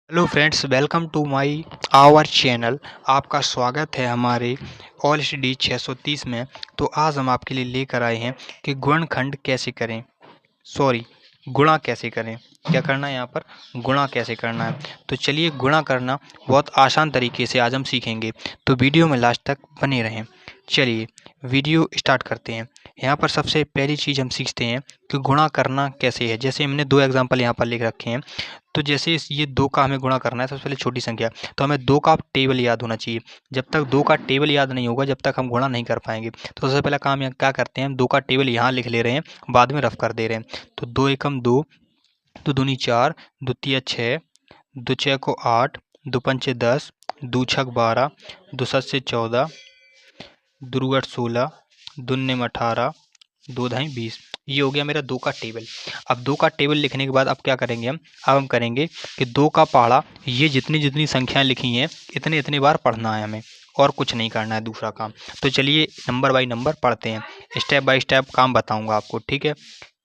Hello friends, welcome to my our channel. आपका स्वागत है हमारे ऑल डी 630 में। तो आज हम आपके लिए लेकर आए हैं कि गुणनखंड कैसे करें, सॉरी गुणा कैसे करें। क्या करना है यहाँ पर, गुणा कैसे करना है। तो चलिए, गुणा करना बहुत आसान तरीके से आज हम सीखेंगे, तो वीडियो में लास्ट तक बने रहें। चलिए वीडियो स्टार्ट करते हैं। यहाँ पर सबसे पहली चीज़ हम सीखते हैं कि गुणा करना कैसे है। जैसे हमने दो एग्जांपल यहाँ पर लिख रखे हैं। तो जैसे ये दो का हमें गुणा करना है, सबसे पहले छोटी संख्या, तो हमें दो का टेबल याद होना चाहिए। जब तक दो का टेबल याद नहीं होगा, जब तक हम गुणा नहीं कर पाएंगे। तो सबसे पहला काम यहाँ क्या करते हैं, हम दो का टेबल यहाँ लिख ले रहे हैं, बाद में रफ कर दे रहे हैं। तो दो एकम दो, दो दूनी चार, दो तिया छः, दो छः को आठ, दो पंचे 10, दो छक 12, दो सत्से 14, दो आठ 16, दो निम 18, दो ढाई 20। ये हो गया मेरा दो का टेबल। अब दो का टेबल लिखने के बाद अब क्या करेंगे हम, अब हम करेंगे कि दो का पहाड़ा, ये जितनी जितनी संख्याएं लिखी हैं इतने इतने बार पढ़ना है हमें, और कुछ नहीं करना है दूसरा काम। तो चलिए नंबर बाई नंबर पढ़ते हैं, स्टेप बाय स्टेप काम बताऊंगा आपको, ठीक है।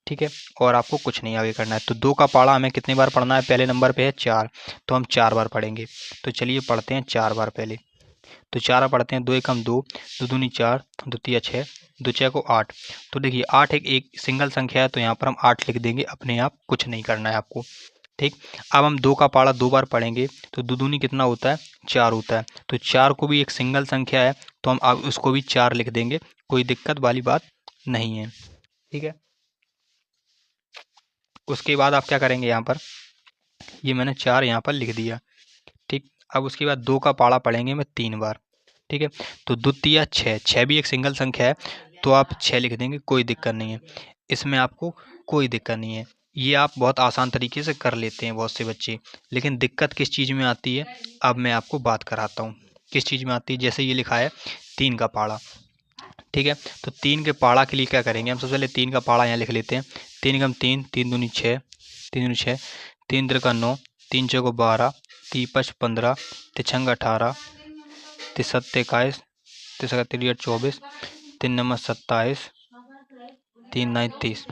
ठीक है, और आपको कुछ नहीं आगे करना है। तो दो का पहाड़ा हमें कितनी बार पढ़ना है, पहले नंबर पे है 4, तो हम 4 बार पढ़ेंगे। तो चलिए पढ़ते हैं 4 बार पहले। तो 4 पढ़ते हैं, दो एकम दो, दो दूनी चार, दो तिया छः, दो छः को 8। तो देखिए 8 एक सिंगल संख्या है, तो यहाँ पर हम 8 लिख देंगे अपने आप, कुछ नहीं करना है आपको, ठीक। अब हम दो का पहाड़ा दो बार पढ़ेंगे, तो दो दूनी कितना होता है, 4 होता है। तो 4 को भी एक सिंगल संख्या है, तो हम अब उसको भी 4 लिख देंगे, कोई दिक्कत वाली बात नहीं है, ठीक है। उसके बाद आप क्या करेंगे, यहाँ पर ये मैंने 4 यहाँ पर लिख दिया, ठीक। अब उसके बाद दो का पहाड़ा पढ़ेंगे मैं 3 बार, ठीक है। तो दो तिया छः, छः भी एक सिंगल संख्या है, तो आप 6 लिख देंगे, कोई दिक्कत नहीं है इसमें, आपको कोई दिक्कत नहीं है। ये आप बहुत आसान तरीके से कर लेते हैं बहुत से बच्चे, लेकिन दिक्कत किस चीज़ में आती है, अब मैं आपको बात कराता हूँ किस चीज़ में आती है। जैसे ये लिखा है 3 का पहाड़ा, ठीक है। तो 3 के पहाड़ा के लिए क्या करेंगे, हम सबसे पहले 3 का पहाड़ा यहाँ लिख लेते हैं। 3 एकम 3, 3 दूनी 6, 3 दूनी 6, 3 त्रिका 9, 3 चौको 12, 3 पच 15, तिछंग 18, तिसत 21, तिसका 24, 3 नंबर 27, 3 9 30,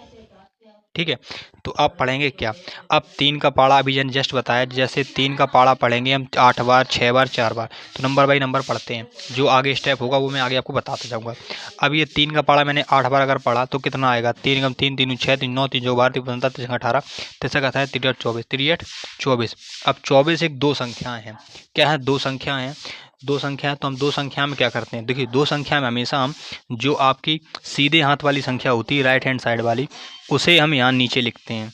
ठीक है। तो अब पढ़ेंगे क्या, अब 3 का पहाड़ा अभी जस्ट बताया, जैसे 3 का पहाड़ा पढ़ेंगे हम 8 बार, 6 बार, 4 बार। तो नंबर बाई नंबर पढ़ते हैं, जो आगे स्टेप होगा वो मैं आगे आपको बताता जाऊँगा। अब ये 3 का पहाड़ा मैंने 8 बार अगर पढ़ा तो कितना आएगा, 3 एकम 3, 3 6, 3 9, 3 12, 3 15, 3 18, तिरसठ 28, 3 24, 3 24। अब 24 एक दो संख्याएं हैं, क्या है, दो संख्याएं हैं, दो संख्या है। तो हम दो संख्या में क्या करते हैं, देखिए दो संख्या में हमेशा हम जो आपकी सीधे हाथ वाली संख्या होती है, राइट हैंड साइड वाली, उसे हम यहाँ नीचे लिखते हैं।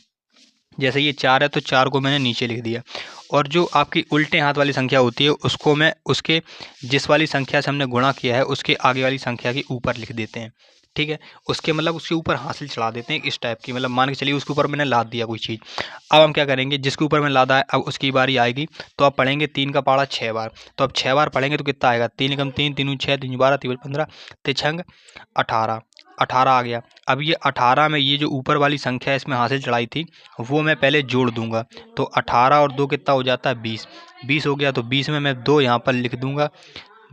जैसे ये 4 है, तो 4 को मैंने नीचे लिख दिया। और जो आपकी उल्टे हाथ वाली संख्या होती है, उसको मैं उसके जिस वाली संख्या से हमने गुणा किया है उसके आगे वाली संख्या के ऊपर लिख देते हैं, ठीक है। उसके मतलब उसके ऊपर हासिल चढ़ा देते हैं इस टाइप की, मतलब मान के चलिए उसके ऊपर मैंने लाद दिया कोई चीज़। अब हम क्या करेंगे, जिसके ऊपर मैंने लादा है अब उसकी बारी आएगी, तो अब पढ़ेंगे 3 का पहाड़ा 6 बार। तो अब 6 बार पढ़ेंगे तो कितना आएगा, 3 एकम 3, 3 दूनी 6, 3 12, 3 15, तिछंग 18, 18 आ गया। अब ये 18 में ये जो ऊपर वाली संख्या है इसमें हासिल चढ़ाई थी, वो मैं पहले जोड़ दूंगा। तो 18 और 2 कितना हो जाता है, 20। 20 हो गया, तो 20 में मैं 2 यहाँ पर लिख दूंगा,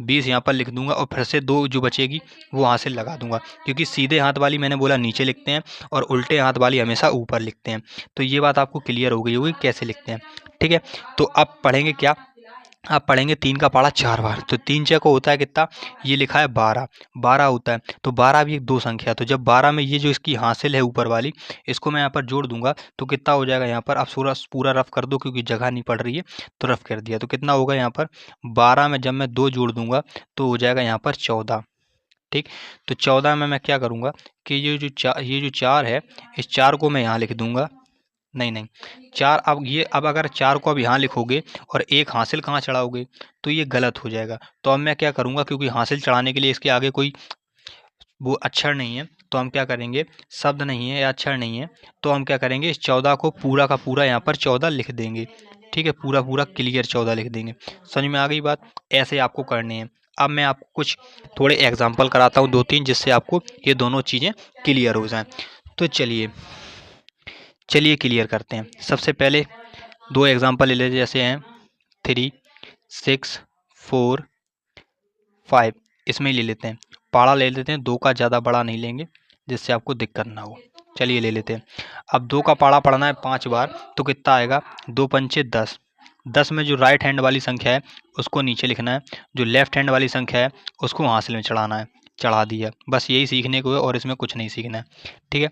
20 यहाँ पर लिख दूंगा, और फिर से 2 जो बचेगी वो यहाँ से लगा दूंगा, क्योंकि सीधे हाथ वाली मैंने बोला नीचे लिखते हैं और उल्टे हाथ वाली हमेशा ऊपर लिखते हैं। तो ये बात आपको क्लियर हो गई होगी कैसे लिखते हैं, ठीक है। तो अब पढ़ेंगे क्या, आप पढ़ेंगे 3 का पहाड़ा 4 बार। तो 3 छः को होता है कितना, ये लिखा है 12, 12 होता है। तो 12 भी एक दो संख्या है, तो जब 12 में ये जो इसकी हासिल है ऊपर वाली, इसको मैं यहाँ पर जोड़ दूंगा, तो कितना हो जाएगा यहाँ पर, आप पूरा रफ कर दो क्योंकि जगह नहीं पड़ रही है, तो रफ कर दिया। तो कितना होगा यहाँ पर, 12 में जब मैं 2 जोड़ दूंगा तो हो जाएगा यहाँ पर 14, ठीक। तो 14 में मैं क्या करूँगा कि ये जो 4 है, इस 4 को मैं यहाँ लिख दूंगा, नहीं नहीं, 4, अब अगर 4 को अब यहाँ लिखोगे और एक हासिल कहाँ चढ़ाओगे, तो ये गलत हो जाएगा। तो अब मैं क्या करूँगा, क्योंकि हासिल चढ़ाने के लिए इसके आगे कोई वो अक्षर नहीं है, तो हम क्या करेंगे, शब्द नहीं है या अक्षर नहीं है, तो हम क्या करेंगे, इस 14 को पूरा का पूरा यहाँ पर 14 लिख देंगे, ठीक है। पूरा पूरा क्लियर 14 लिख देंगे। समझ में आ गई बात, ऐसे आपको करने हैं। अब मैं आपको कुछ थोड़े एग्जाम्पल कराता हूँ 2-3, जिससे आपको ये दोनों चीज़ें क्लियर हो जाएं। तो चलिए चलिए क्लियर करते हैं। सबसे पहले दो एग्जांपल ले लेते, जैसे हैं 3, 6, 4, 5, इसमें ही ले लेते हैं। पाड़ा ले लेते हैं, दो का ज़्यादा बड़ा नहीं लेंगे जिससे आपको दिक्कत ना हो। चलिए ले लेते हैं। अब दो का पाड़ा पढ़ना है 5 बार, तो कितना आएगा, 2 पंचे 10, 10 में जो राइट हैंड वाली संख्या है उसको नीचे लिखना है, जो लेफ्ट हैंड वाली संख्या है उसको हासिल में चढ़ाना है। चढ़ा दिया, बस यही सीखने को है और इसमें कुछ नहीं सीखना है। ठीक है,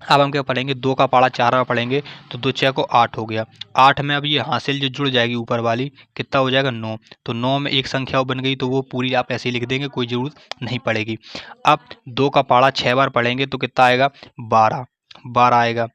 अब हम क्या पढ़ेंगे, 2 का पाड़ा 4 में पढ़ेंगे तो 2 6 को 8 हो गया। 8 में अब ये हासिल जो जुड़ जाएगी ऊपर वाली, कितना हो जाएगा 9। तो 9 में एक संख्या बन गई तो वो पूरी आप ऐसे ही लिख देंगे, कोई ज़रूरत नहीं पड़ेगी। अब 2 का पाड़ा 6 बार पढ़ेंगे तो कितना आएगा 12, 12 आएगा।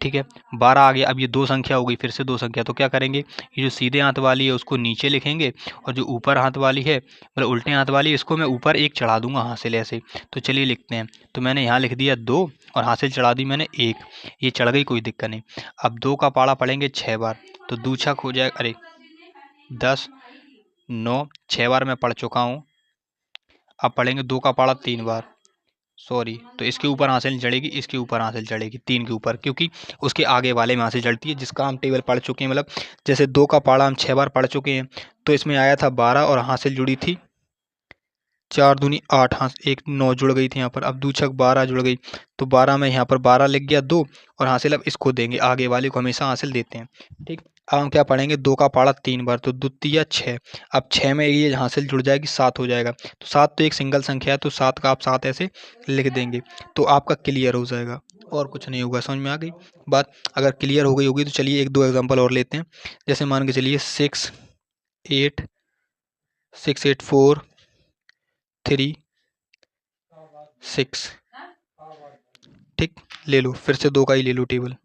ठीक है, 12 आ गया। अब ये 2 संख्या हो गई, फिर से 2 संख्या, तो क्या करेंगे, ये जो सीधे हाथ वाली है उसको नीचे लिखेंगे और जो ऊपर हाथ वाली है मतलब उल्टे हाथ वाली है इसको मैं ऊपर एक चढ़ा दूंगा हासिल ऐसे। तो चलिए लिखते हैं। तो मैंने यहाँ लिख दिया 2 और हासिल चढ़ा दी मैंने 1, ये चढ़ गई, कोई दिक्कत नहीं। अब 2 का पाड़ा पढ़ेंगे 6 बार तो 2 छक हो जाएगा, अरे 10 9, 6 बार मैं पढ़ चुका हूँ। अब पढ़ेंगे 2 का पाड़ा 3 बार, सॉरी, तो इसके ऊपर हासिल चढ़ेगी, इसके ऊपर हासिल चढ़ेगी 3 के ऊपर, क्योंकि उसके आगे वाले में हासिल चढ़ती है, जिसका हम टेबल पढ़ चुके हैं। मतलब जैसे 2 का पाड़ा हम 6 बार पढ़ चुके हैं तो इसमें आया था 12 और हासिल जुड़ी थी 4 दूनी 8, हाँ 1 9 जुड़ गई थी यहाँ पर। अब 2 छक 12 जुड़ गई तो 12 में यहाँ पर 12 लिख गया 2 और हासिल अब इसको देंगे, आगे वाले को हमेशा हासिल देते हैं। ठीक, अब हम क्या पढ़ेंगे, 2 का पाड़ा 3 बार तो 2 तिया 6। अब 6 में ये हासिल जुड़ जाएगी 7 हो जाएगा। तो 7 तो एक सिंगल संख्या है तो 7 का आप 7 ऐसे लिख देंगे तो आपका क्लियर हो जाएगा और कुछ नहीं होगा। समझ में आ गई बात? अगर क्लियर हो गई होगी तो चलिए 1 2 एग्जाम्पल और लेते हैं। जैसे मान के चलिए 6 8 4 3 6। ठीक, ले लो, फिर से 2 का ही ले लो टेबल।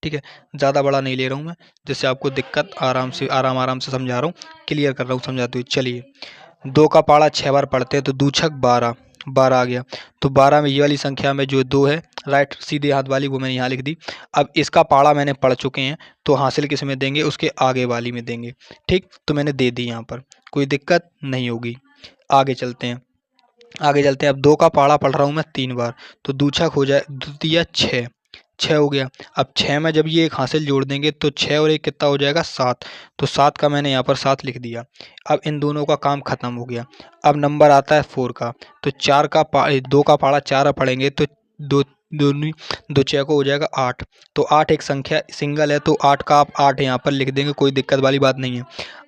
ठीक है, ज़्यादा बड़ा नहीं ले रहा हूँ मैं, जिससे आपको दिक्कत आराम से समझा रहा हूँ, क्लियर कर रहा हूँ समझाते हुए। चलिए 2 का पाड़ा 6 बार पढ़ते हैं तो 2 छक 12, 12 आ गया। तो 12 में ये वाली संख्या में जो 2 है राइट सीधे हाथ वाली वो मैंने यहाँ लिख दी। अब इसका पाड़ा मैंने पढ़ चुके हैं तो हासिल किस में देंगे, उसके आगे वाली में देंगे। ठीक, तो मैंने दे दी यहाँ पर, कोई दिक्कत नहीं होगी। आगे चलते हैं, अब 2 का पाड़ा पढ़ रहा हूँ मैं 3 बार तो 2 छक हो जाए, 2 तिया 6, 6 हो गया। अब 6 में जब ये एक हासिल जोड़ देंगे तो 6 और 1 कितना हो जाएगा 7, तो 7 का मैंने यहाँ पर 7 लिख दिया। अब इन दोनों का काम खत्म हो गया। अब नंबर आता है 4 का, तो 2 का पाड़ा 4 पढ़ेंगे तो 2 2 6 को हो जाएगा 8। तो 8 एक संख्या सिंगल है तो 8 का आप 8 यहाँ पर लिख देंगे, कोई दिक्कत वाली बात नहीं है।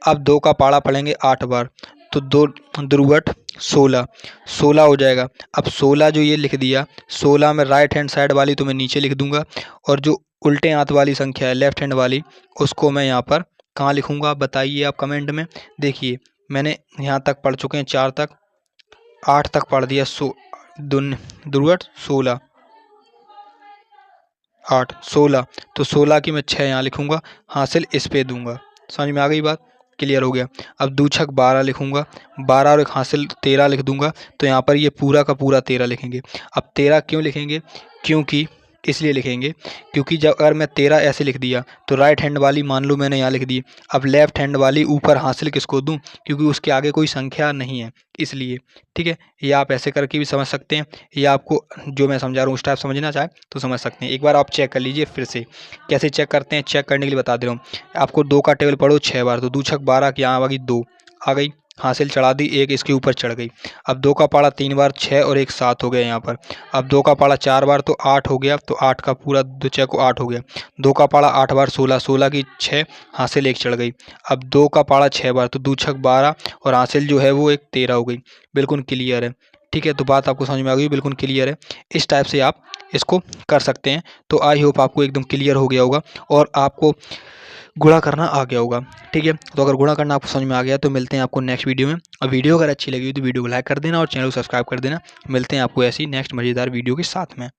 अब 2 का पाड़ा पढ़ेंगे 8 बार तो 2 दुर्वट 16, 16 हो जाएगा। अब 16 जो ये लिख दिया, 16 में राइट हैंड साइड वाली तो मैं नीचे लिख दूंगा और जो उल्टे हाथ वाली संख्या है लेफ्ट हैंड वाली उसको मैं यहाँ पर कहाँ लिखूंगा बताइए आप कमेंट में। देखिए मैंने यहाँ तक पढ़ चुके हैं 4 तक, 8 तक पढ़ दिया, दुर्वट 16 8 16, तो 16 की मैं 6 यहाँ लिखूंगा, हासिल इस पे दूंगा। समझ में आ गई बात? क्लियर हो गया। अब 2 छक 12 लिखूंगा, 12 और एक हासिल 13 लिख दूंगा तो यहाँ पर ये पूरा का पूरा 13 लिखेंगे। अब 13 क्यों लिखेंगे, क्योंकि इसलिए लिखेंगे क्योंकि जब अगर मैं 13 ऐसे लिख दिया तो राइट हैंड वाली मान लो मैंने यहाँ लिख दी, अब लेफ्ट हैंड वाली ऊपर हासिल किसको दूं, क्योंकि उसके आगे कोई संख्या नहीं है इसलिए। ठीक है, ये आप ऐसे करके भी समझ सकते हैं, या आपको जो मैं समझा रहा हूँ उस टाइप समझना चाहे तो समझ सकते हैं। एक बार आप चेक कर लीजिए फिर से, कैसे चेक करते हैं चेक करने के लिए बता दे रहा हूँ आपको। 2 का टेबल पढ़ो 6 बार तो 2 छक 12 की यहाँ आ गई 2 आ गई, हासिल चढ़ा दी, 1 इसके ऊपर चढ़ गई। अब 2 का पाड़ा 3 बार 6 और 1 7 हो गया यहाँ पर। अब 2 का पाड़ा 4 बार तो 8 हो गया, तो 8 का पूरा 2 6 को 8 हो गया। 2 का पाड़ा 8 बार 16, 16 की 6 हासिल 1 चढ़ गई। अब 2 का पाड़ा 6 बार तो 2 छक 12 और हासिल जो है वो एक 13 हो गई। बिल्कुल क्लियर है। ठीक है, तो बात आपको समझ में आ गई, बिल्कुल क्लियर है। इस टाइप से आप इसको कर सकते हैं। तो आई होप आपको एकदम क्लियर हो गया होगा और आपको गुणा करना आ गया होगा। ठीक है, तो अगर गुणा करना आपको समझ में आ गया तो मिलते हैं आपको नेक्स्ट वीडियो में। और वीडियो अगर अच्छी लगी तो वीडियो को लाइक कर देना और चैनल को सब्सक्राइब कर देना। मिलते हैं आपको ऐसी नेक्स्ट मज़ेदार वीडियो के साथ में।